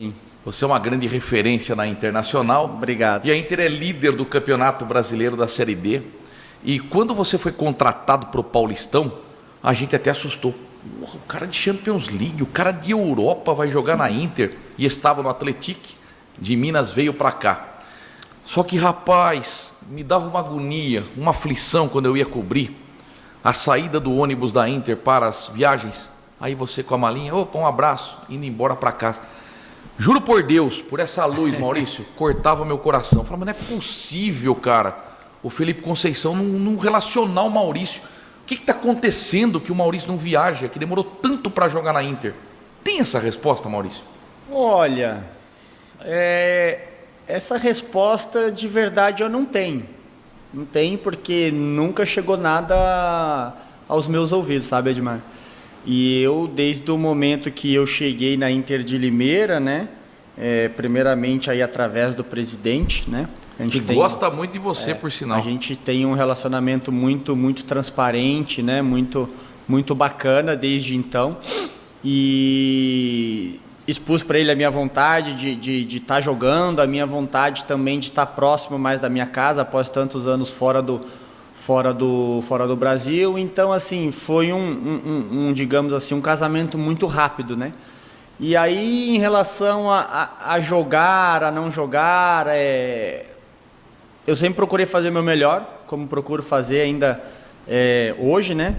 Sim. Você é uma grande referência na Internacional. Obrigado. E a Inter é líder do Campeonato Brasileiro da Série D. E quando você foi contratado para o Paulistão, a gente até assustou. O cara de Champions League, o cara de Europa vai jogar na Inter. E estava no Atlético de Minas, veio para cá. Só que, rapaz, me dava uma agonia, uma aflição quando eu ia cobrir a saída do ônibus da Inter para as viagens. Aí você com a malinha, opa, um abraço, indo embora para casa. Juro por Deus, por essa luz, Maurício, cortava meu coração. Eu falava, mas não é possível, cara, o Felipe Conceição não relacionar o Maurício. O que está acontecendo que o Maurício não viaja, que demorou tanto para jogar na Inter? Tem essa resposta, Maurício? Olha, essa resposta de verdade eu não tenho. Não tenho porque nunca chegou nada aos meus ouvidos, sabe, Edmar? E eu, desde o momento que eu cheguei na Inter de Limeira, né, primeiramente aí através do presidente, né, a gente gosta muito de você, por sinal. A gente tem um relacionamento muito transparente, né, muito bacana desde então, e expus para ele a minha vontade de estar jogando, a minha vontade também de estar próximo mais da minha casa após tantos anos fora do Brasil. Então, assim, foi digamos assim, um casamento muito rápido, né? E aí, em relação a jogar, a não jogar, eu sempre procurei fazer o meu melhor, como procuro fazer ainda hoje, né?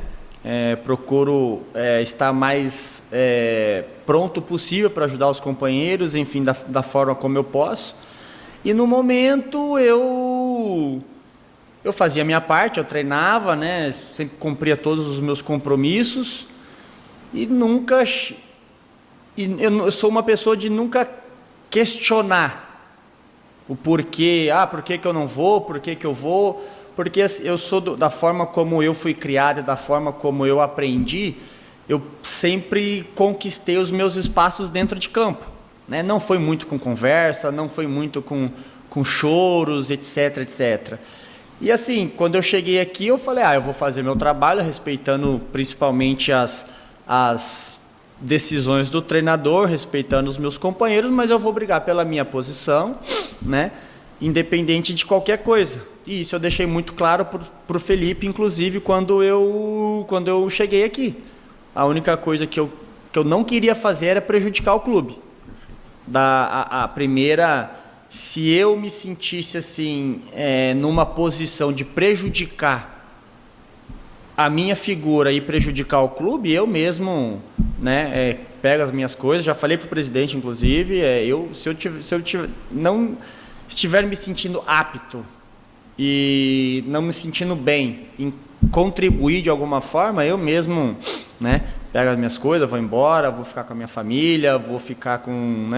Procuro estar mais pronto possível para ajudar os companheiros, enfim, da forma como eu posso. E no momento eu fazia a minha parte, eu treinava, né? Sempre cumpria todos os meus compromissos e nunca... eu sou uma pessoa de nunca questionar o porquê. Por que eu não vou? Por que eu vou? Porque eu sou da forma como eu fui criado, da forma como eu aprendi, eu sempre conquistei os meus espaços dentro de campo, né? Não foi muito com conversa, não foi muito com choros, etc. E assim, quando eu cheguei aqui, eu falei, eu vou fazer meu trabalho, respeitando principalmente as decisões do treinador, respeitando os meus companheiros, mas eu vou brigar pela minha posição, né? Independente de qualquer coisa. E isso eu deixei muito claro para o Felipe, inclusive, quando eu cheguei aqui. A única coisa que eu não queria fazer era prejudicar o clube. A primeira... Se eu me sentisse assim, numa posição de prejudicar a minha figura e prejudicar o clube, eu mesmo, né, pego as minhas coisas, já falei para o presidente, inclusive, se eu não estiver me sentindo apto e não me sentindo bem em contribuir de alguma forma, eu mesmo, né, pego as minhas coisas, vou embora, vou ficar com a minha família, vou ficar com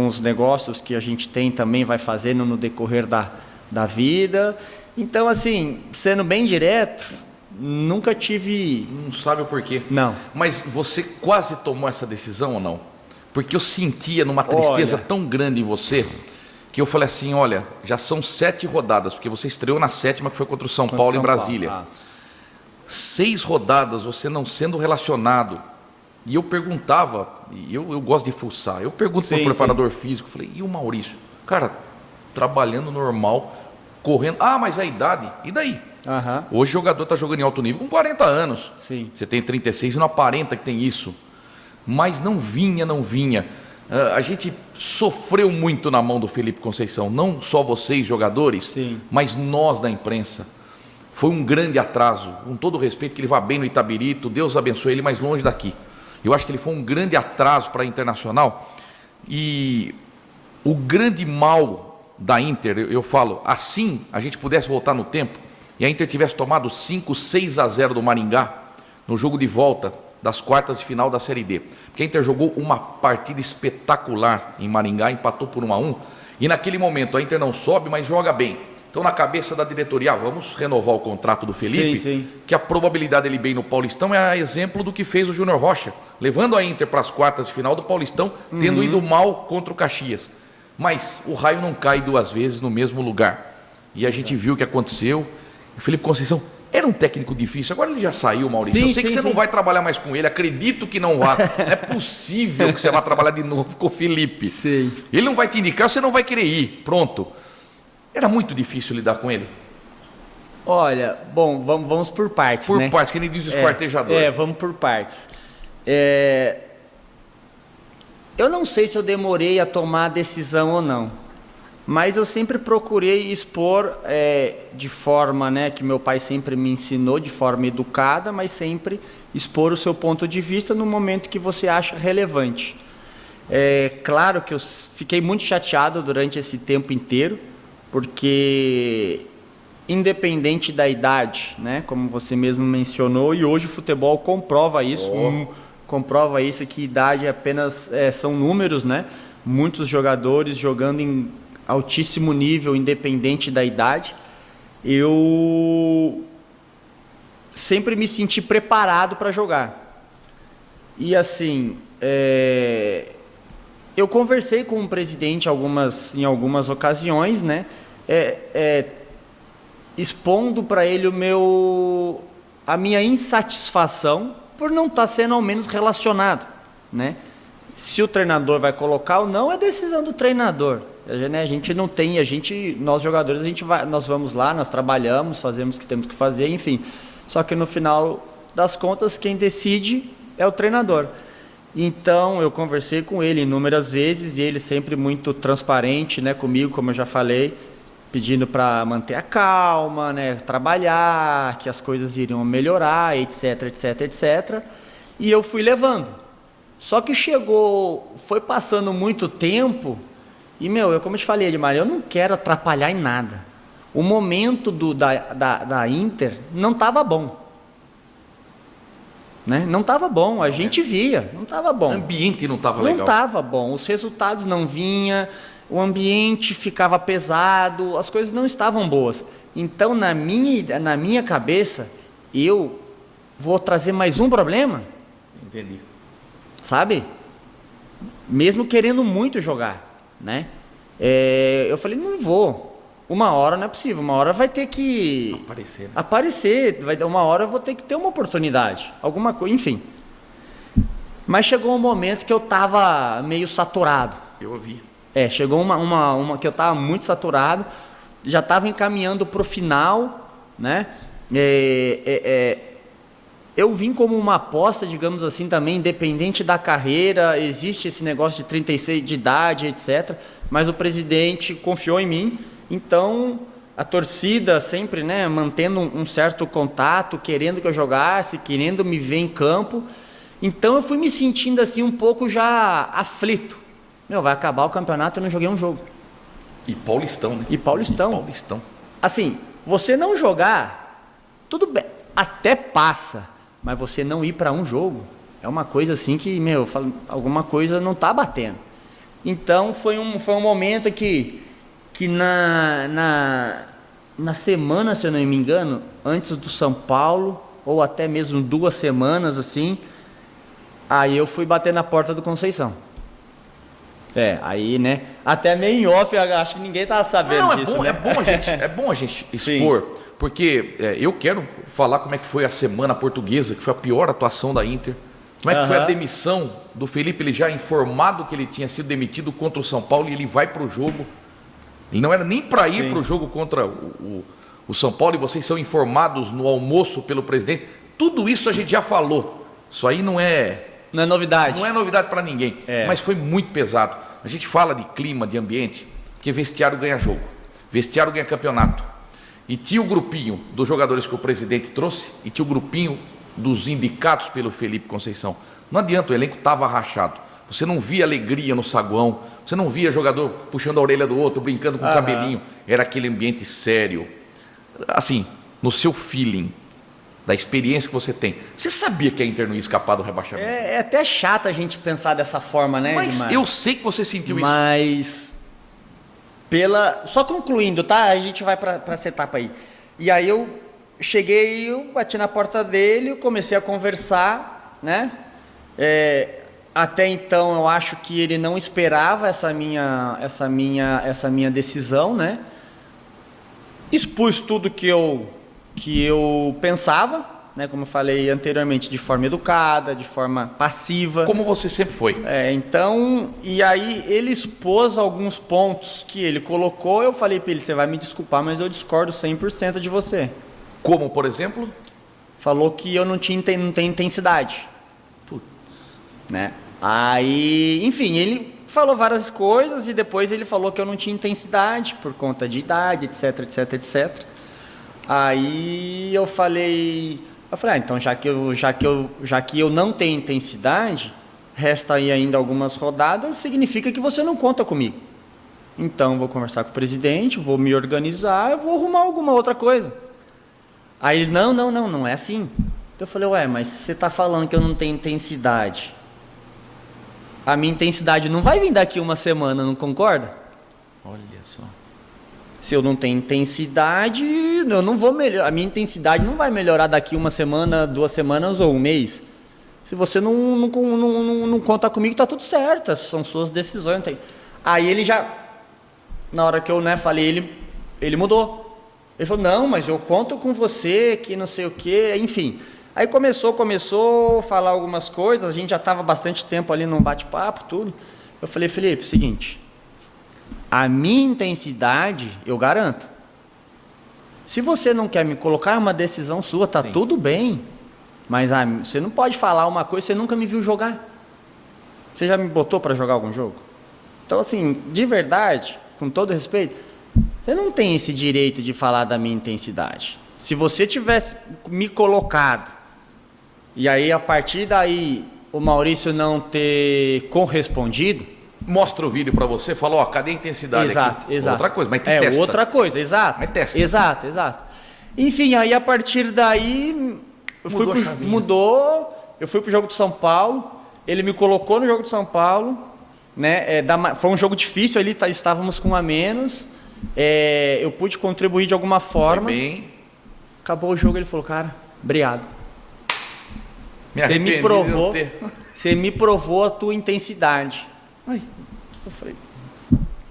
os negócios que a gente tem também, vai fazendo no decorrer da vida. Então, assim, sendo bem direto, nunca tive... Não sabe o porquê? Não. Mas você quase tomou essa decisão ou não? Porque eu sentia numa tristeza tão grande em você, que eu falei assim, olha, já são 7 rodadas, porque você estreou na 7ª, que foi contra o São Paulo em Brasília. 6 rodadas, você não sendo relacionado. E eu perguntava, e eu gosto de fuçar, eu pergunto para o preparador físico, falei, e o Maurício? Cara, trabalhando normal, correndo, mas a idade, e daí? Hoje o jogador está jogando em alto nível com 40 anos, Sim. Você tem 36 e não aparenta que tem isso, mas não vinha. A gente sofreu muito na mão do Felipe Conceição, não só vocês jogadores, Sim. mas nós da imprensa. Foi um grande atraso, com todo o respeito, que ele vá bem no Itabirito, Deus abençoe ele, mais longe daqui. Eu acho que ele foi um grande atraso para a Internacional, e o grande mal da Inter, eu falo, assim a gente pudesse voltar no tempo e a Inter tivesse tomado 5-6-0 do Maringá no jogo de volta das quartas de final da Série D, porque a Inter jogou uma partida espetacular em Maringá, empatou por 1-1, e naquele momento a Inter não sobe, mas joga bem. Então, na cabeça da diretoria, vamos renovar o contrato do Felipe, sim. Que a probabilidade dele bem no Paulistão é exemplo do que fez o Júnior Rocha, levando a Inter para as quartas de final do Paulistão, tendo ido mal contra o Caxias. Mas o raio não cai 2 vezes no mesmo lugar. E a gente viu o que aconteceu. O Felipe Conceição Era um técnico difícil, agora ele já saiu, Maurício. Sim, Eu sei que você não vai trabalhar mais com ele, acredito que não vá. Não é possível que você vá trabalhar de novo com o Felipe. Sim. Ele não vai te indicar, você não vai querer ir. Pronto. Era muito difícil lidar com ele. Olha, bom, vamos por partes, Por né? partes, que nem diz o esquartejador. Vamos por partes. Eu não sei se eu demorei a tomar a decisão ou não, mas eu sempre procurei expor de forma, né, que meu pai sempre me ensinou, de forma educada, mas sempre expor o seu ponto de vista no momento que você acha relevante. Claro que eu fiquei muito chateado durante esse tempo inteiro, porque independente da idade, né, como você mesmo mencionou, e hoje o futebol comprova isso, que idade apenas são números, né? Muitos jogadores jogando em altíssimo nível, independente da idade. Eu sempre me senti preparado para jogar. E assim, eu conversei com o presidente em algumas ocasiões, né? Expondo para ele a minha insatisfação por não estar sendo ao menos relacionado, né? Se o treinador vai colocar ou não, é decisão do treinador. A gente não tem, nós jogadores, nós vamos lá, nós trabalhamos, fazemos o que temos que fazer, enfim. Só que no final das contas, quem decide é o treinador. Então, eu conversei com ele inúmeras vezes e ele sempre muito transparente, né, comigo, como eu já falei, pedindo para manter a calma, né, trabalhar, que as coisas iriam melhorar, etc, etc, etc. E eu fui levando. Só que foi passando muito tempo, e como eu te falei, Edmar, eu não quero atrapalhar em nada. O momento da Inter não estava bom. Né? Não estava bom, a gente via, não estava bom. O ambiente não estava legal. Não estava bom, os resultados não vinham, o ambiente ficava pesado, as coisas não estavam boas. Então, na minha cabeça, eu vou trazer mais um problema. Entendi. Sabe? Mesmo querendo muito jogar, né? Eu falei, não vou. Uma hora não é possível, uma hora vai ter que aparecer, uma hora eu vou ter que ter uma oportunidade, alguma coisa, enfim. Mas chegou um momento que eu estava meio saturado. Eu ouvi. Chegou uma que eu estava muito saturado, já estava encaminhando para o final, né? Eu vim como uma aposta, digamos assim, também, independente da carreira, existe esse negócio de 36 de idade, etc. Mas o presidente confiou em mim, então a torcida sempre, né, mantendo um certo contato, querendo que eu jogasse, querendo me ver em campo. Então eu fui me sentindo assim um pouco já aflito. Vai acabar o campeonato e eu não joguei um jogo. E Paulistão, né? E Paulistão. Assim, você não jogar, tudo bem, até passa, mas você não ir para um jogo, é uma coisa assim que, alguma coisa não está batendo. Então foi um momento que na semana, se eu não me engano, antes do São Paulo, ou até mesmo 2 semanas assim, aí eu fui bater na porta do Conceição. Aí, né, até meio em off, eu acho que ninguém tava sabendo disso, né? É bom a gente expor, sim, porque eu quero falar como é que foi a semana portuguesa, que foi a pior atuação da Inter. Como é que foi a demissão do Felipe, ele já informado que ele tinha sido demitido contra o São Paulo, e ele vai para o jogo. Ele não era nem para ir para o jogo contra o São Paulo, e vocês são informados no almoço pelo presidente. Tudo isso a gente já falou. Isso aí não é novidade. Não é novidade para ninguém. Mas foi muito pesado. A gente fala de clima, de ambiente, porque vestiário ganha jogo, vestiário ganha campeonato. E tinha o grupinho dos jogadores que o presidente trouxe, e tinha o grupinho dos indicados pelo Felipe Conceição. Não adianta, o elenco estava rachado. Você não via alegria no saguão, você não via jogador puxando a orelha do outro, brincando com o cabelinho. Era aquele ambiente sério. Assim, no seu feeling, da experiência que você tem, você sabia que a Inter não ia escapar do rebaixamento? É até chato a gente pensar dessa forma, né, Mas Edmar? eu sei que você sentiu isso. Mas, só concluindo, tá? A gente vai para essa etapa aí. E aí eu cheguei, eu bati na porta dele, eu comecei a conversar, né? Até então eu acho que ele não esperava essa minha decisão, né? Expus tudo que eu que eu pensava, né, como eu falei anteriormente, de forma educada, de forma passiva. Como você sempre foi. Então, e aí ele expôs alguns pontos que ele colocou, eu falei para ele, você vai me desculpar, mas eu discordo 100% de você. Como, por exemplo? Falou que eu não tenho intensidade. Putz. Né? Aí, enfim, ele falou várias coisas e depois ele falou que eu não tinha intensidade por conta de idade, etc, etc, etc. Aí eu falei, então já que eu não tenho intensidade, resta aí ainda algumas rodadas, significa que você não conta comigo. Então vou conversar com o presidente, vou me organizar, eu vou arrumar alguma outra coisa. Aí ele, não é assim. Então eu falei, mas você está falando que eu não tenho intensidade. A minha intensidade não vai vir daqui uma semana, não concorda? Olha só. Se eu não tenho intensidade, eu não vou melhorar. A minha intensidade não vai melhorar daqui uma semana, 2 semanas ou um mês. Se você não contar comigo, tá tudo certo. São suas decisões. Não tem. Aí ele já, na hora que eu falei, ele mudou. Ele falou, não, mas eu conto com você, que não sei o quê, enfim. Aí começou a falar algumas coisas, a gente já estava bastante tempo ali num bate-papo, tudo. Eu falei, Felipe, seguinte, a minha intensidade, eu garanto. Se você não quer me colocar, é uma decisão sua, tá tudo bem. Mas você não pode falar uma coisa, você nunca me viu jogar. Você já me botou para jogar algum jogo? Então, assim, de verdade, com todo respeito, você não tem esse direito de falar da minha intensidade. Se você tivesse me colocado, e aí a partir daí o Maurício não ter correspondido... Mostra o vídeo para você, fala, cadê a intensidade exato, aqui? Exato. Outra coisa, mas tem testa. Outra coisa, exato. Mas testa. Exato. Enfim, aí a partir daí mudou, eu fui pro jogo de São Paulo, ele me colocou no jogo de São Paulo, né? Foi um jogo difícil, ali estávamos com um a menos, eu pude contribuir de alguma forma. Foi bem. Acabou o jogo, ele falou, cara, obrigado. Você me provou a tua intensidade. Aí, eu falei,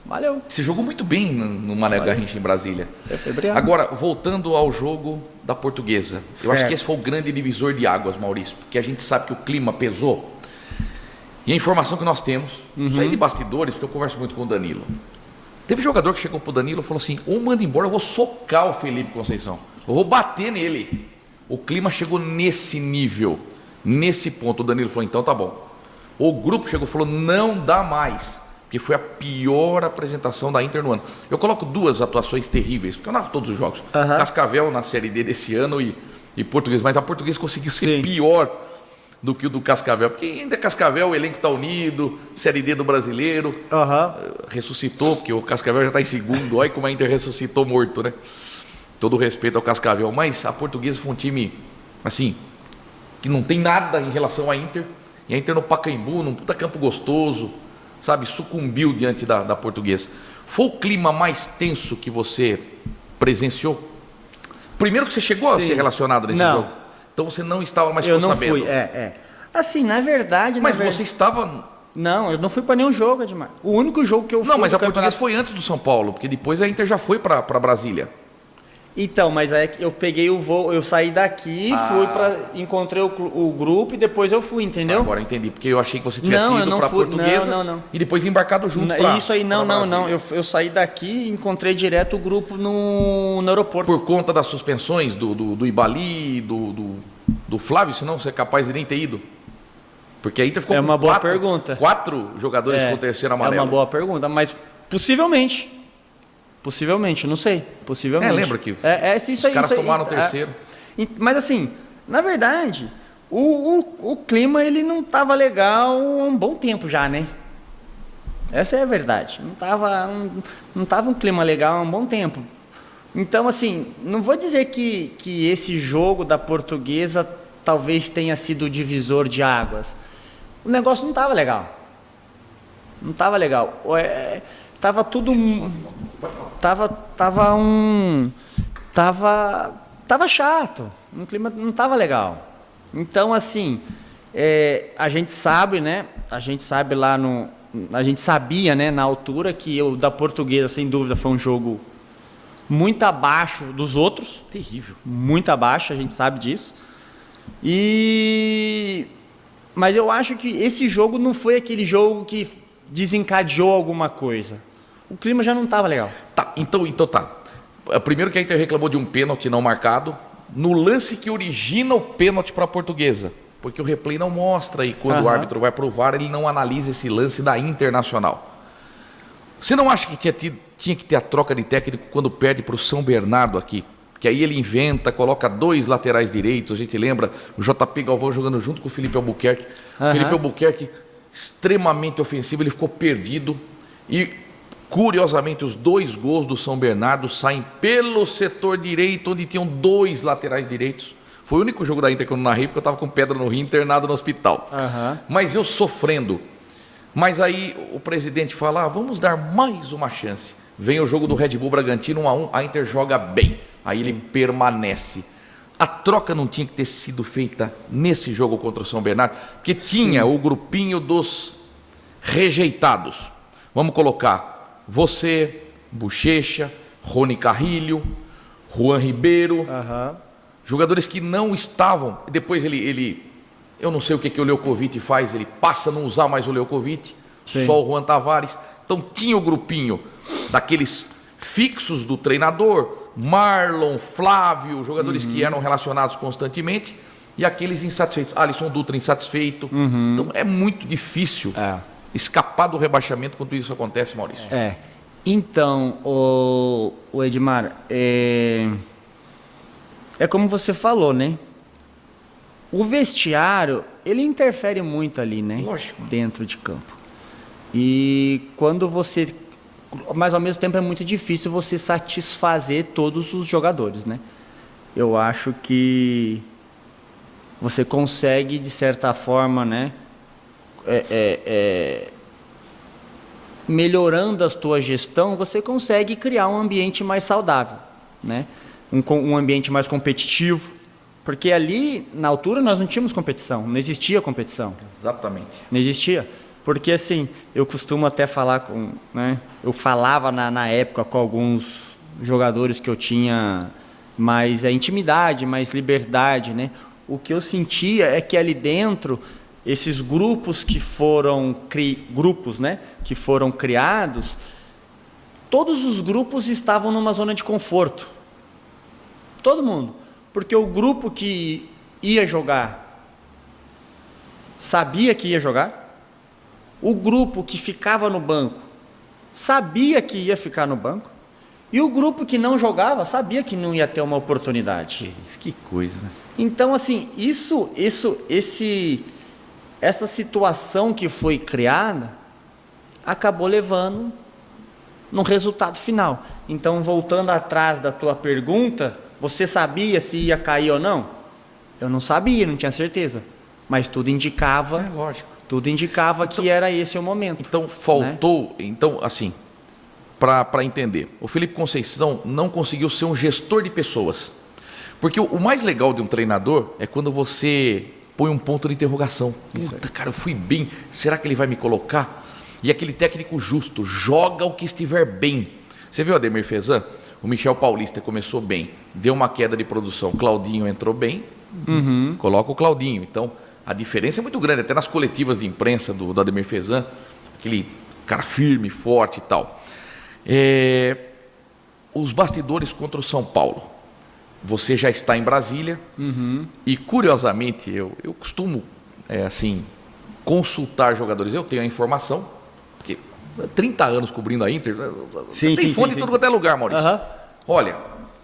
valeu. Você jogou muito bem no Mané Garrincha em Brasília. Eu falei, obrigado. Agora, voltando ao jogo da Portuguesa, eu acho que esse foi o grande divisor de águas, Maurício, porque a gente sabe que o clima pesou. E a informação que nós temos, isso aí de bastidores, porque eu converso muito com o Danilo. Teve jogador que chegou pro Danilo e falou assim, ou manda embora, eu vou socar o Felipe Conceição. Eu vou bater nele. O clima chegou nesse nível, nesse ponto. O Danilo falou, então tá bom. O grupo chegou e falou, não dá mais. Porque foi a pior apresentação da Inter no ano. Eu coloco 2 atuações terríveis, porque eu narro todos os jogos. Cascavel na Série D desse ano e Português. Mas a Portuguesa conseguiu ser pior do que o do Cascavel. Porque ainda Cascavel, o elenco está unido, Série D do Brasileiro. Ressuscitou, porque o Cascavel já está em segundo. Olha como a Inter ressuscitou morto, né? Todo respeito ao Cascavel. Mas a Portuguesa foi um time, assim, que não tem nada em relação à Inter. E a Inter no Pacaembu, num puta campo gostoso, sabe, sucumbiu diante da Portuguesa. Foi o clima mais tenso que você presenciou? Primeiro que você chegou a ser relacionado nesse jogo. Então você não estava mais sabendo. Eu não fui, Assim, na verdade... Mas você estava... Não, eu não fui para nenhum jogo, Edmar. O único jogo que eu fui... Não, mas a Portuguesa foi antes do São Paulo, porque depois a Inter já foi para Brasília. Então, mas aí eu peguei o voo, eu saí daqui, encontrei o grupo e depois eu fui, entendeu? Agora eu entendi, porque eu achei que você tivesse ido para a Portuguesa não. E depois embarcado junto Isso aí, não. Eu saí daqui e encontrei direto o grupo no aeroporto. Por conta das suspensões do Ibali, do Flávio, senão você é capaz de nem ter ido? Porque a Inter ficou com boa pergunta. 4 jogadores com o terceiro amarelo. É uma boa pergunta, mas possivelmente, não sei. Possivelmente. Lembra que os caras tomaram o terceiro. Mas assim, na verdade, o clima ele não estava legal há um bom tempo já, né? Essa é a verdade. Não tava um clima legal há um bom tempo. Então, assim, não vou dizer que esse jogo da Portuguesa talvez tenha sido o divisor de águas. O negócio não estava legal. Tava tudo... Tava chato. O clima não tava legal. Então, assim, a gente sabe, né? A gente sabia, né, na altura, que o da Portuguesa, sem dúvida, foi um jogo muito abaixo dos outros. Terrível. Muito abaixo, a gente sabe disso. Mas eu acho que esse jogo não foi aquele jogo que desencadeou alguma coisa. O clima já não estava legal. Tá, então tá. Primeiro que a Inter reclamou de um pênalti não marcado, no lance que origina o pênalti para a Portuguesa. Porque o replay não mostra e quando o árbitro vai pro VAR, ele não analisa esse lance da Internacional. Você não acha que tinha que ter a troca de técnico quando perde para o São Bernardo aqui? Que aí ele inventa, coloca 2 laterais direitos, a gente lembra o JP Galvão jogando junto com o Felipe Albuquerque. Felipe Albuquerque, extremamente ofensivo, ele ficou perdido. E, curiosamente, os 2 gols do São Bernardo saem pelo setor direito, onde tinham 2 laterais direitos. Foi o único jogo da Inter que eu não narrei, porque eu estava com pedra no rim, internado no hospital. Mas eu sofrendo. Mas aí o presidente fala, vamos dar mais uma chance. Vem o jogo do Red Bull Bragantino 1-1, a Inter joga bem. Aí ele permanece. A troca não tinha que ter sido feita nesse jogo contra o São Bernardo, porque tinha o grupinho dos rejeitados. Vamos colocar você, Bochecha, Rony Carrilho, Juan Ribeiro, jogadores que não estavam. Depois eu não sei o que o Leukovic faz, ele passa a não usar mais o Leukovic, só o Juan Tavares. Então tinha o grupinho daqueles fixos do treinador, Marlon, Flávio, jogadores que eram relacionados constantemente, e aqueles insatisfeitos. Alisson Dutra insatisfeito. Então é muito difícil escapar do rebaixamento quando isso acontece, Maurício. Então, o Edmar, é como você falou, né? O vestiário, ele interfere muito ali, né? Lógico. Dentro de campo. E quando você... Mas ao mesmo tempo é muito difícil você satisfazer todos os jogadores, né? Eu acho que você consegue, de certa forma, né? Melhorando a tua gestão, você consegue criar um ambiente mais saudável, né? Um ambiente mais competitivo. Porque ali, na altura, nós não tínhamos competição, não existia competição. Exatamente. Não existia. Porque, assim, eu costumo até falar né? Eu falava na época com alguns jogadores que eu tinha mais intimidade, mais liberdade, né? O que eu sentia é que ali dentro, esses grupos que foram né? Que foram criados, todos os grupos estavam numa zona de conforto. Todo mundo. Porque o grupo que ia jogar sabia que ia jogar. O grupo que ficava no banco sabia que ia ficar no banco. E o grupo que não jogava sabia que não ia ter uma oportunidade. Que coisa, né? Então, assim, essa situação que foi criada acabou levando no resultado final. Então, voltando atrás da tua pergunta, você sabia se ia cair ou não? Eu não sabia, não tinha certeza. Mas tudo indicava... lógico. Tudo indicava que era esse o momento. Então faltou, né? Então assim, para entender, o Felipe Conceição não conseguiu ser um gestor de pessoas. Porque o mais legal de um treinador é quando você põe um ponto de interrogação. Puta, cara, eu fui bem, será que ele vai me colocar? E aquele técnico justo, joga o que estiver bem. Você viu o Ademir Fezan? O Michel Paulista começou bem, deu uma queda de produção, Claudinho entrou bem, coloca o Claudinho. Então, a diferença é muito grande, até nas coletivas de imprensa do Ademir Fezan, aquele cara firme, forte e tal. Os bastidores contra o São Paulo. Você já está em Brasília e, curiosamente, eu costumo, consultar jogadores. Eu tenho a informação, porque 30 anos cobrindo a Inter, tem fonte em tudo quanto é lugar, Maurício. Olha,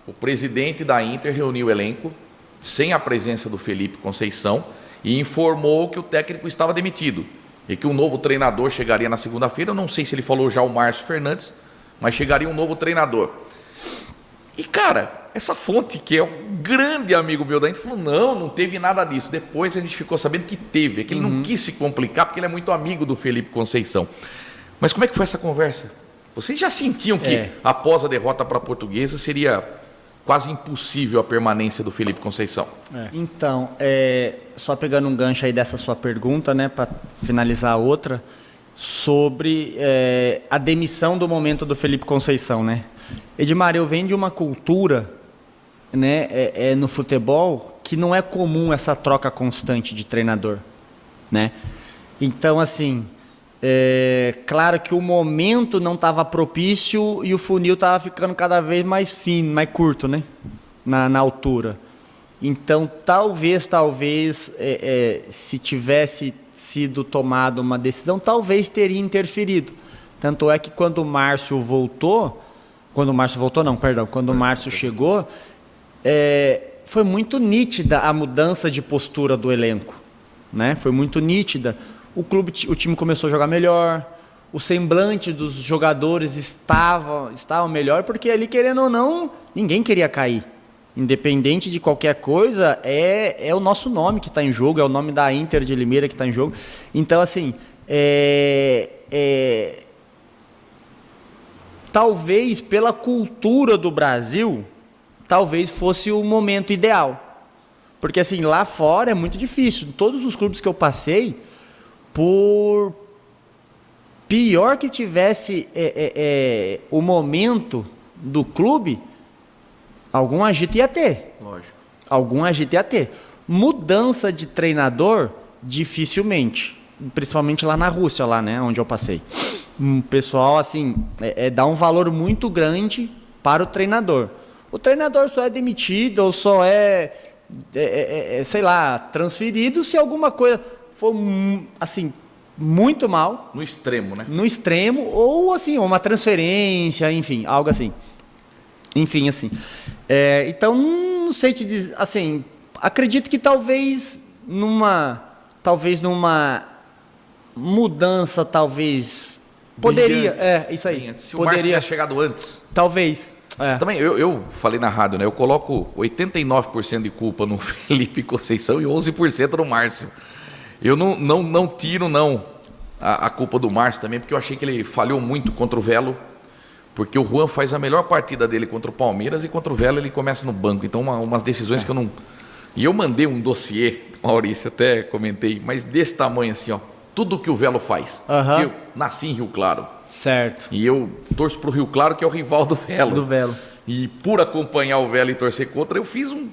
o presidente da Inter reuniu o elenco, sem a presença do Felipe Conceição, e informou que o técnico estava demitido e que um novo treinador chegaria na segunda-feira. Eu não sei se ele falou já o Márcio Fernandes, mas chegaria um novo treinador. E, cara, essa fonte, que é um grande amigo meu da Inter, falou, não teve nada disso. Depois a gente ficou sabendo que teve, que ele não quis se complicar, porque ele é muito amigo do Felipe Conceição. Mas como é que foi essa conversa? Vocês já sentiam que após a derrota para a Portuguesa seria quase impossível a permanência do Felipe Conceição? Então, só pegando um gancho aí dessa sua pergunta, né, para finalizar a outra, sobre a demissão do momento do Felipe Conceição, né? Edmar, eu venho de uma cultura, né, no futebol que não é comum essa troca constante de treinador, né? Então, assim, claro que o momento não estava propício e o funil estava ficando cada vez mais fino, mais curto, né? Na altura. Então, talvez, se tivesse sido tomada uma decisão, talvez teria interferido. Tanto é que quando o Márcio chegou, foi muito nítida a mudança de postura do elenco, né? Foi muito nítida. O time começou a jogar melhor, o semblante dos jogadores estava melhor, porque ali, querendo ou não, ninguém queria cair. Independente de qualquer coisa, é o nosso nome que está em jogo, é o nome da Inter de Limeira que está em jogo. Então, assim, talvez pela cultura do Brasil, talvez fosse o momento ideal. Porque, assim, lá fora é muito difícil. Todos os clubes que eu passei, por pior que tivesse o momento do clube, algum agito ia ter. Lógico. Algum agito ia ter. Mudança de treinador, dificilmente. Principalmente lá na Rússia, lá, né, onde eu passei. O pessoal, assim, dá um valor muito grande para o treinador. O treinador só é demitido ou só sei lá, transferido se alguma coisa for, assim, muito mal. No extremo, né? No extremo, ou, assim, uma transferência, enfim, algo assim. Enfim, assim. Então, não sei te dizer, assim, acredito que talvez numa mudança, talvez poderia, isso aí. Se o Márcio tivesse chegado antes. Talvez. Também, eu falei na rádio, né? Eu coloco 89% de culpa no Felipe Conceição e 11% no Márcio. Eu não tiro, não, a culpa do Márcio também, porque eu achei que ele falhou muito contra o Velo. Porque o Juan faz a melhor partida dele contra o Palmeiras e contra o Velo ele começa no banco. Então, umas decisões que eu não... E eu mandei um dossiê, Maurício, até comentei, mas desse tamanho assim, ó. Tudo que o Velo faz. Porque eu nasci em Rio Claro. Certo. E eu torço pro Rio Claro, que é o rival do Velo. Do Velo. E por acompanhar o Velo e torcer contra, eu fiz um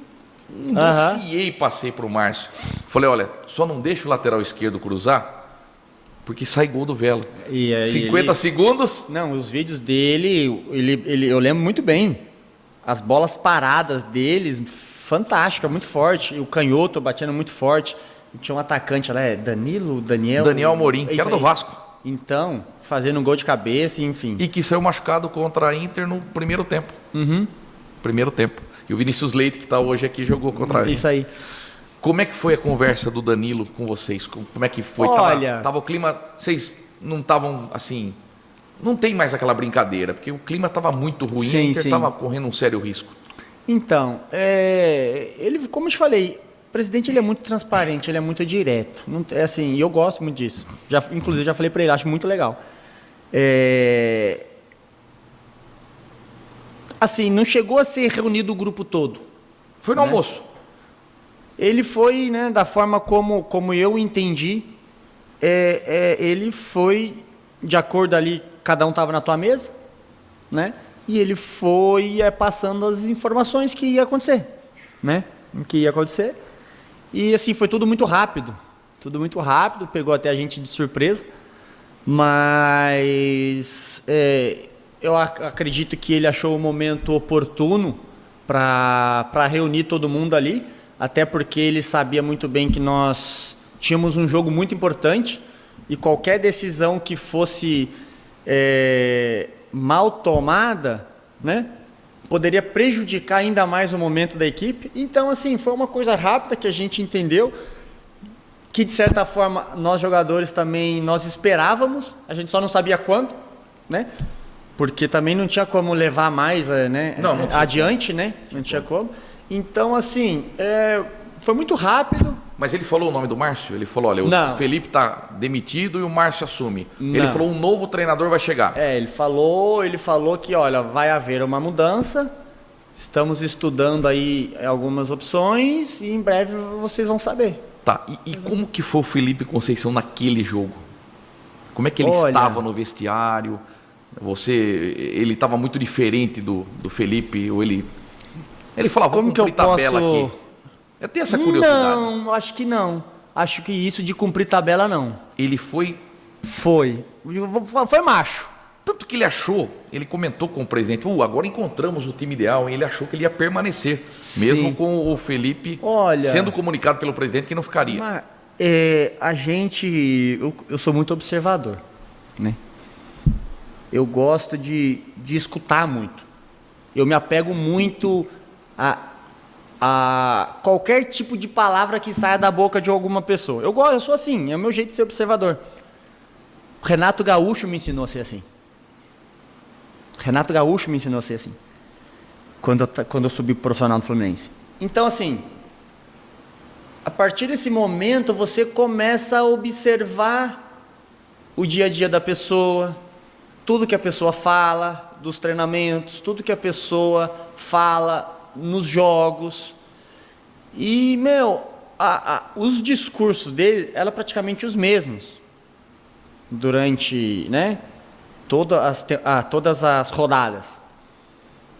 dossiê e passei pro Márcio. Falei, olha, só não deixa o lateral esquerdo cruzar, porque sai gol do Velo. 50 segundos? Não, os vídeos dele, eu lembro muito bem. As bolas paradas deles, fantástica, muito forte. O canhoto batendo muito forte. E tinha um atacante lá, Daniel Amorim, que era do Vasco. Então, fazendo um gol de cabeça, enfim. E que saiu machucado contra a Inter no primeiro tempo. Uhum. Primeiro tempo. E o Vinícius Leite, que está hoje aqui, jogou contra a gente. Isso aí. Como é que foi a conversa do Danilo com vocês? Como é que foi? Olha... Tava o clima... Vocês não estavam, assim... Não tem mais aquela brincadeira, porque o clima estava muito ruim e a Inter estava correndo um sério risco. Então, ele, como eu te falei, o presidente ele é muito transparente, ele é muito direto. Assim, e eu gosto muito disso. Inclusive, já falei para ele, acho muito legal. Assim, não chegou a ser reunido o grupo todo. Foi no almoço. Ele foi, né, da forma como eu entendi, ele foi de acordo ali, cada um estava na tua mesa, né? E ele foi passando as informações que ia acontecer, né? Que ia acontecer. E assim, foi tudo muito rápido, pegou até a gente de surpresa, mas eu acredito que ele achou o momento oportuno para reunir todo mundo ali, até porque ele sabia muito bem que nós tínhamos um jogo muito importante e qualquer decisão que fosse mal tomada, né, poderia prejudicar ainda mais o momento da equipe. Então, assim, foi uma coisa rápida que a gente entendeu, que de certa forma nós jogadores também nós esperávamos, a gente só não sabia quando, né? Porque também não tinha como levar mais, né, não adiante, né? Não tinha como. Então, assim, foi muito rápido. Mas ele falou o nome do Márcio? Ele falou, olha, o Felipe está demitido e o Márcio assume. Não. Ele falou, um novo treinador vai chegar. Ele falou que, olha, vai haver uma mudança, estamos estudando aí algumas opções e em breve vocês vão saber. Tá, e como que foi o Felipe Conceição naquele jogo? Como é que ele estava no vestiário? Ele estava muito diferente do Felipe, ou ele falava, Como vamos que eu cumprir tabela posso... aqui. Eu tenho essa curiosidade. Não, acho que não. Acho que isso de cumprir tabela, não. Ele foi... Foi macho. Tanto que ele comentou com o presidente, agora encontramos o time ideal, e ele achou que ele ia permanecer, mesmo com o Felipe sendo comunicado pelo presidente que não ficaria. Mas, eu sou muito observador, né? Eu gosto de escutar muito. Eu me apego muito a qualquer tipo de palavra que saia da boca de alguma pessoa. Eu sou assim, é o meu jeito de ser observador. O Renato Gaúcho me ensinou a ser assim. Quando eu subi pro profissional do Fluminense. Então, assim, a partir desse momento, você começa a observar o dia a dia da pessoa, tudo que a pessoa fala, dos treinamentos, tudo que a pessoa fala nos jogos. E, os discursos dele eram praticamente os mesmos durante, né, todas as rodadas,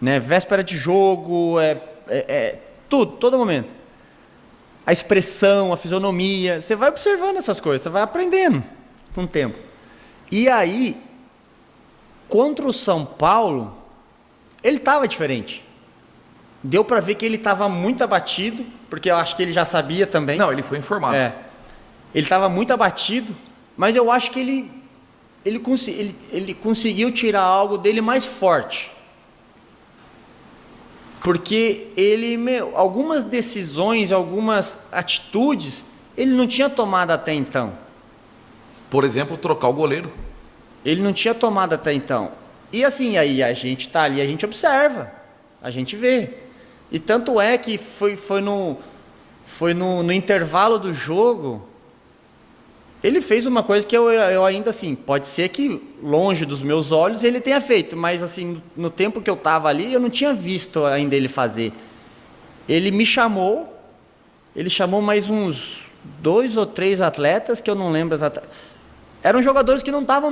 né? Véspera de jogo, tudo, todo momento. A expressão, a fisionomia, você vai observando essas coisas, você vai aprendendo com o tempo. E aí, contra o São Paulo, ele estava diferente. Deu para ver que ele estava muito abatido, porque eu acho que ele já sabia também. Não, ele foi informado. Ele estava muito abatido, mas eu acho que ele conseguiu tirar algo dele mais forte. Porque algumas decisões, algumas atitudes, ele não tinha tomado até então. Por exemplo, trocar o goleiro. Ele não tinha tomado até então. E assim, aí a gente está ali, a gente observa, a gente vê. E tanto é que foi no intervalo do jogo, ele fez uma coisa que eu ainda assim, pode ser que longe dos meus olhos ele tenha feito, mas assim, no tempo que eu estava ali, eu não tinha visto ainda ele fazer. Ele chamou mais uns 2 ou 3 atletas, que eu não lembro exatamente. Eram jogadores que não estavam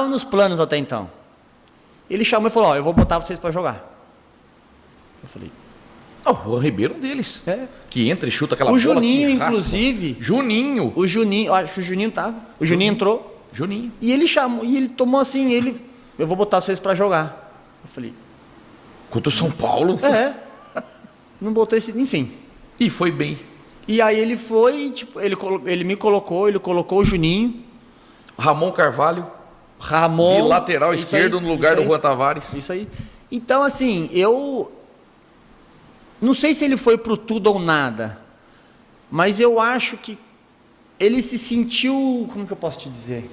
nos planos até então. Ele chamou e falou, eu vou botar vocês para jogar. Eu falei... O Juan Ribeiro é um deles. Que entra e chuta aquela bola. O Juninho, inclusive. Juninho. O Juninho, acho que o Juninho estava. O Juninho entrou. Juninho. E ele chamou, e ele tomou assim, eu vou botar vocês para jogar. Eu falei... Contra o São Paulo? Não botou esse... Enfim. E foi bem. E aí ele foi, tipo, ele me colocou, ele colocou o Juninho. Ramon Carvalho. De lateral esquerdo no lugar do Juan Tavares. Isso aí. Então, assim, eu... Não sei se ele foi pro tudo ou nada, mas eu acho que ele se sentiu, como que eu posso te dizer?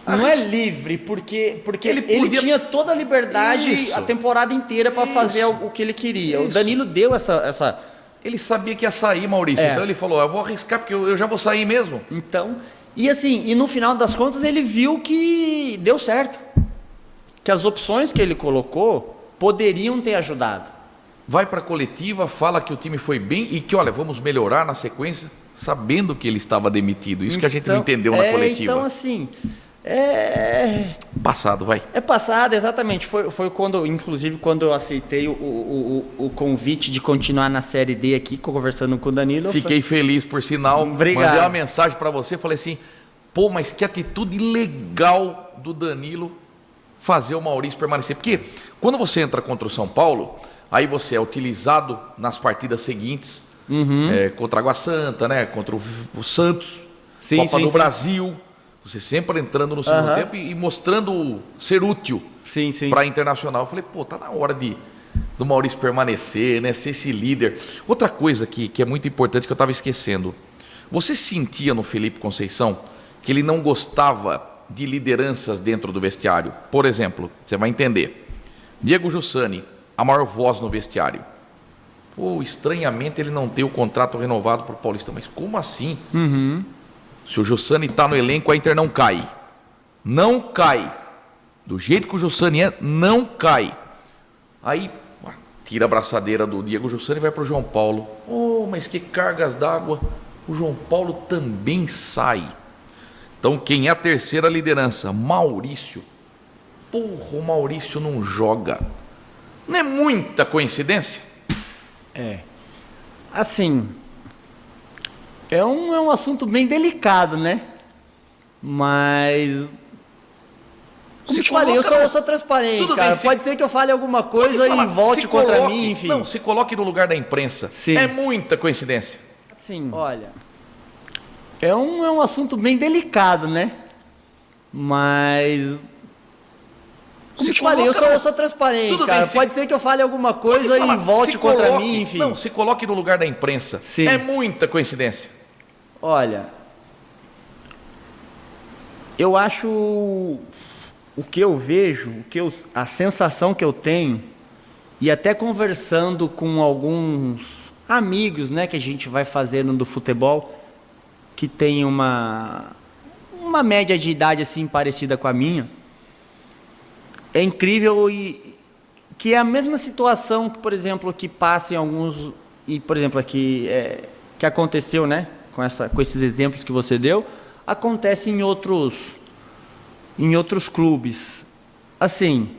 Não é livre, porque ele tinha toda a liberdade a temporada inteira para fazer o que ele queria. O Danilo deu essa... Ele sabia que ia sair, Maurício, então ele falou, eu vou arriscar porque eu já vou sair mesmo. Então, e assim, e no final das contas ele viu que deu certo, que as opções que ele colocou poderiam ter ajudado. Vai para a coletiva, fala que o time foi bem e que, olha, vamos melhorar na sequência, sabendo que ele estava demitido. Isso que a gente não entendeu na coletiva. Então, assim... Passado, vai. Passado, exatamente. Foi quando, inclusive, quando eu aceitei o convite de continuar na Série D aqui, conversando com o Danilo. Fiquei feliz, por sinal. Obrigado. Mandei uma mensagem para você, falei assim, mas que atitude legal do Danilo fazer o Maurício permanecer. Porque quando você entra contra o São Paulo... Aí você é utilizado nas partidas seguintes, contra a Água Santa, né? Contra o Santos, Copa do Brasil. Você sempre entrando no segundo tempo e mostrando ser útil para a Internacional. Eu falei, tá na hora do Maurício permanecer, né? Ser esse líder. Outra coisa que é muito importante que eu estava esquecendo. Você sentia no Felipe Conceição que ele não gostava de lideranças dentro do vestiário? Por exemplo, você vai entender. Diego Jussani, a maior voz no vestiário. Estranhamente ele não tem o contrato renovado para o Paulistão. Mas como assim? Se o Jussani está no elenco, a Inter não cai. Não cai. Do jeito que o Jussani não cai. Aí, tira a braçadeira do Diego Jussani e vai para o João Paulo. Mas que cargas d'água. O João Paulo também sai. Então, quem é a terceira liderança? Maurício. porra, o Maurício não joga. Não é muita coincidência? Assim, é um assunto bem delicado, né? Mas... Como eu te falei, eu sou transparente, tudo cara. bem, Pode ser que eu fale alguma coisa e volte contra mim, enfim. Não, se coloque no lugar da imprensa. Sim. É muita coincidência. Sim, olha, é um assunto bem delicado, né? Mas... Como eu te falei, eu sou transparente, tudo cara. bem, Pode ser que eu fale alguma coisa e volte contra mim, enfim. Não, se coloque no lugar da imprensa. Sim. É muita coincidência. Olha, eu acho... O que eu vejo, a sensação que eu tenho, e até conversando com alguns amigos, né, que a gente vai fazendo do futebol, que tem uma média de idade assim parecida com a minha, é incrível e que é a mesma situação que, por exemplo, que passa em alguns, e por exemplo aqui que aconteceu, né, com esses exemplos que você deu, acontece em outros clubes. Assim,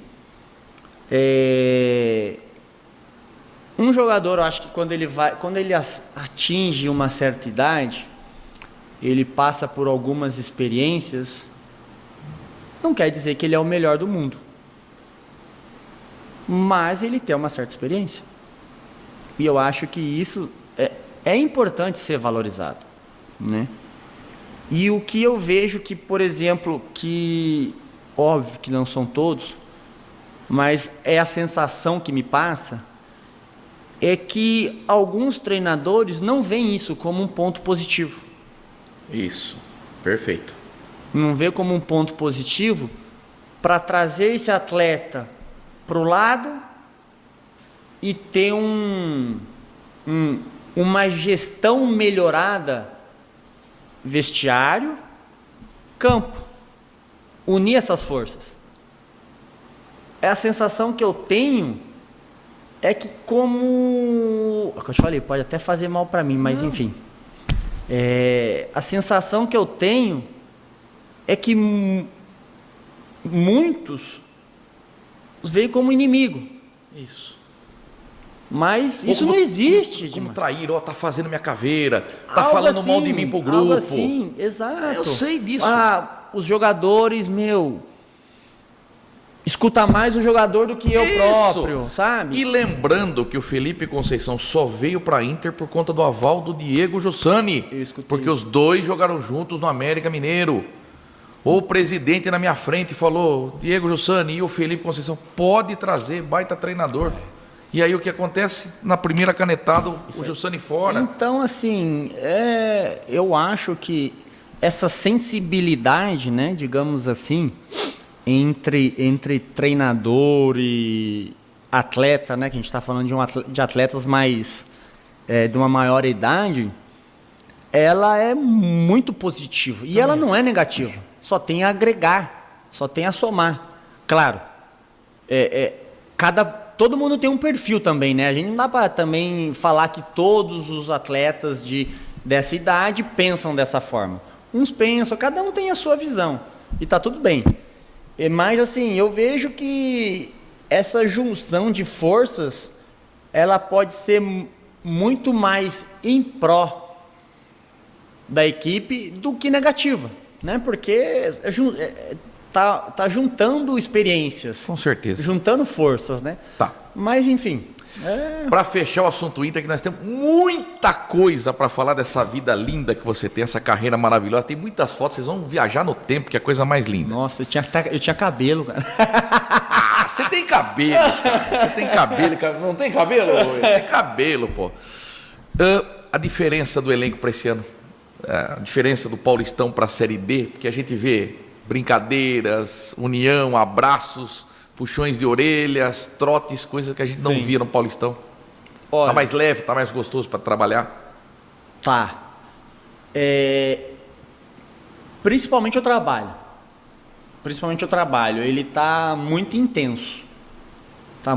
um jogador, eu acho que quando ele atinge uma certa idade, ele passa por algumas experiências, não quer dizer que ele é o melhor do mundo, mas ele tem uma certa experiência. E eu acho que isso é importante ser valorizado, né? E o que eu vejo que, por exemplo, que óbvio que não são todos, mas é a sensação que me passa, é que alguns treinadores não veem isso como um ponto positivo. Isso, perfeito. Não vê como um ponto positivo para trazer esse atleta para o lado e ter uma gestão melhorada, vestiário, campo, unir essas forças. A sensação que eu tenho é que, como eu te falei, pode até fazer mal para mim, mas enfim, a sensação que eu tenho é que muitos os veem como inimigo. Isso. Mas isso não existe. Como trair, tá fazendo minha caveira, tá Algo falando assim, mal de mim pro grupo. Algo assim, exato. Eu sei disso. Os jogadores, escuta mais o jogador do que eu próprio, sabe? E lembrando que o Felipe Conceição só veio pra Inter por conta do aval do Diego Jussani. Porque os dois jogaram juntos no América Mineiro. O presidente na minha frente falou, Diego Jussani e o Felipe Conceição, pode trazer, baita treinador. E aí o que acontece? Na primeira canetada, o Jussani fora. Então, assim, eu acho que essa sensibilidade, né, digamos assim, entre treinador e atleta, né, que a gente está falando de atletas mais de uma maior idade, ela é muito positiva. E ela não é negativa. Só tem a agregar, só tem a somar. Claro, todo mundo tem um perfil também, né? A gente não dá para também falar que todos os atletas dessa idade pensam dessa forma. Uns pensam, cada um tem a sua visão. E tá tudo bem. Mas assim, eu vejo que essa junção de forças, ela pode ser muito mais em pró da equipe do que negativa, né? Porque tá juntando experiências. Com certeza. Juntando forças, né? Tá. Mas, enfim. Para fechar o assunto Inter, que nós temos muita coisa para falar dessa vida linda que você tem, essa carreira maravilhosa. Tem muitas fotos, vocês vão viajar no tempo, que é a coisa mais linda. Nossa, eu tinha cabelo, cara. Você tem cabelo, cara. Você tem cabelo, cara. Não tem cabelo? Tem cabelo, pô. A diferença do elenco para esse ano, a diferença do Paulistão para a Série D, porque a gente vê brincadeiras, união, abraços, puxões de orelhas, trotes, coisas que a gente não via no Paulistão. Olha, tá mais leve, tá mais gostoso para trabalhar? Tá. Principalmente o trabalho. Ele tá muito intenso. Tá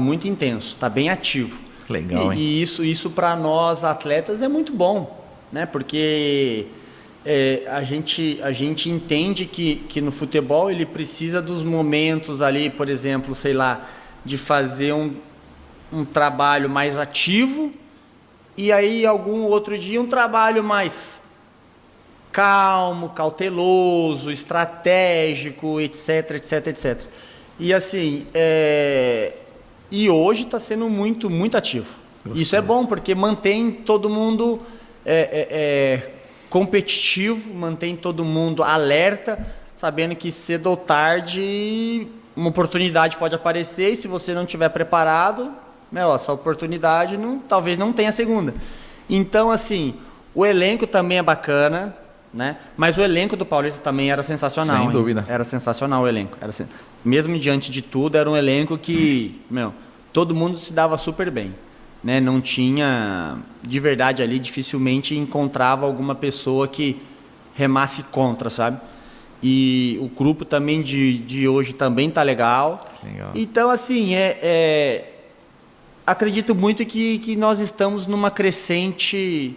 bem ativo. Legal, hein? E isso para nós atletas é muito bom, né? Porque a gente entende que no futebol ele precisa dos momentos ali, por exemplo, sei lá, de fazer um trabalho mais ativo e aí algum outro dia um trabalho mais calmo, cauteloso, estratégico, etc, etc, etc. E assim, e hoje está sendo muito, muito ativo. Gostoso. Isso é bom, porque mantém todo mundo competitivo, mantém todo mundo alerta, sabendo que cedo ou tarde uma oportunidade pode aparecer e se você não estiver preparado, essa oportunidade talvez não tenha segunda. Então, assim, o elenco também é bacana, né? Mas o elenco do Paulista também era sensacional. Sem dúvida. Era sensacional o elenco. Mesmo diante de tudo, era um elenco que, todo mundo se dava super bem, né? Não tinha, de verdade ali, dificilmente encontrava alguma pessoa que remasse contra, sabe? E o grupo também de hoje também tá legal. Então, assim, acredito muito que nós estamos numa crescente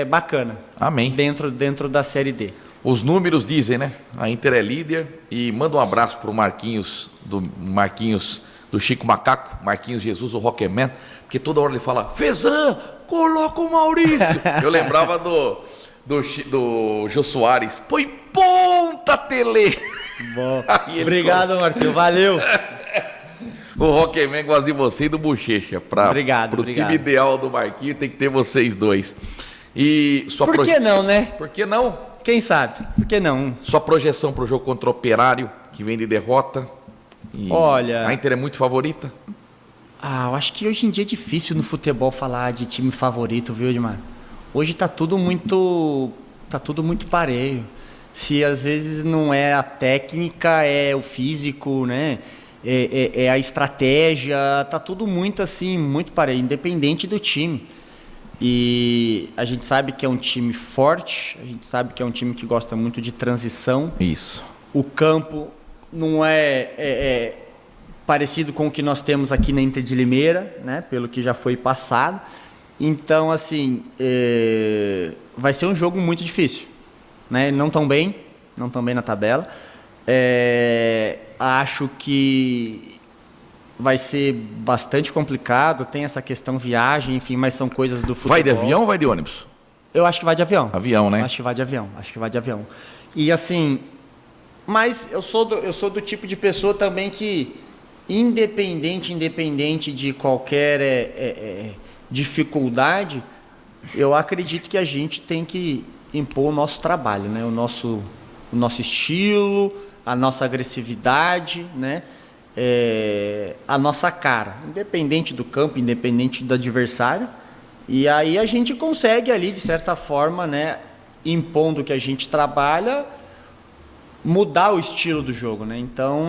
bacana. Amém. Dentro da Série D. Os números dizem, né? A Inter é líder. E manda um abraço pro Marquinhos do Chico Macaco, Marquinhos Jesus, o Rockman, porque toda hora ele fala, Fezan, coloca o Maurício. Eu lembrava do Jô Soares, põe ponta, Tele. Bom, obrigado, Marquinhos, valeu. O Rockman gosta de você e do Bochecha. Pro time ideal do Marquinhos tem que ter vocês dois. E Por que não, né? Por que não? Quem sabe? Por que não? Sua projeção pro jogo contra o Operário, que vem de derrota. Olha, a Inter é muito favorita? Eu acho que hoje em dia é difícil no futebol falar de time favorito, viu, Edmar? Hoje tá tudo muito pareio. Se às vezes não é a técnica, é o físico, né? É a estratégia, tá tudo muito assim, muito pareio, independente do time. E a gente sabe que é um time forte, a gente sabe que é um time que gosta muito de transição. Isso. O campo não é parecido com o que nós temos aqui na Inter de Limeira, né? Pelo que já foi passado. Então, assim, vai ser um jogo muito difícil, né? Não tão bem na tabela. Acho que vai ser bastante complicado, tem essa questão viagem, enfim, mas são coisas do futebol. Vai de avião ou vai de ônibus? Eu acho que vai de avião. Avião, né? Acho que vai de avião. E assim, mas eu sou do tipo de pessoa também que, independente de qualquer dificuldade, eu acredito que a gente tem que impor o nosso trabalho, né? O nosso estilo, a nossa agressividade, né? A nossa cara, independente do campo, independente do adversário. E aí a gente consegue ali, de certa forma, né, impondo que a gente trabalha, mudar o estilo do jogo, né? Então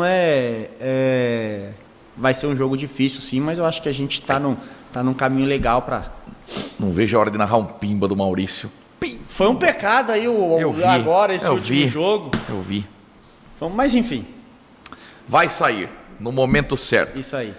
vai ser um jogo difícil, sim, mas eu acho que a gente está num caminho legal para. Não vejo a hora de narrar um pimba do Maurício. Foi um pecado aí agora esse último jogo. Eu vi. Mas enfim. Vai sair no momento certo. Isso aí.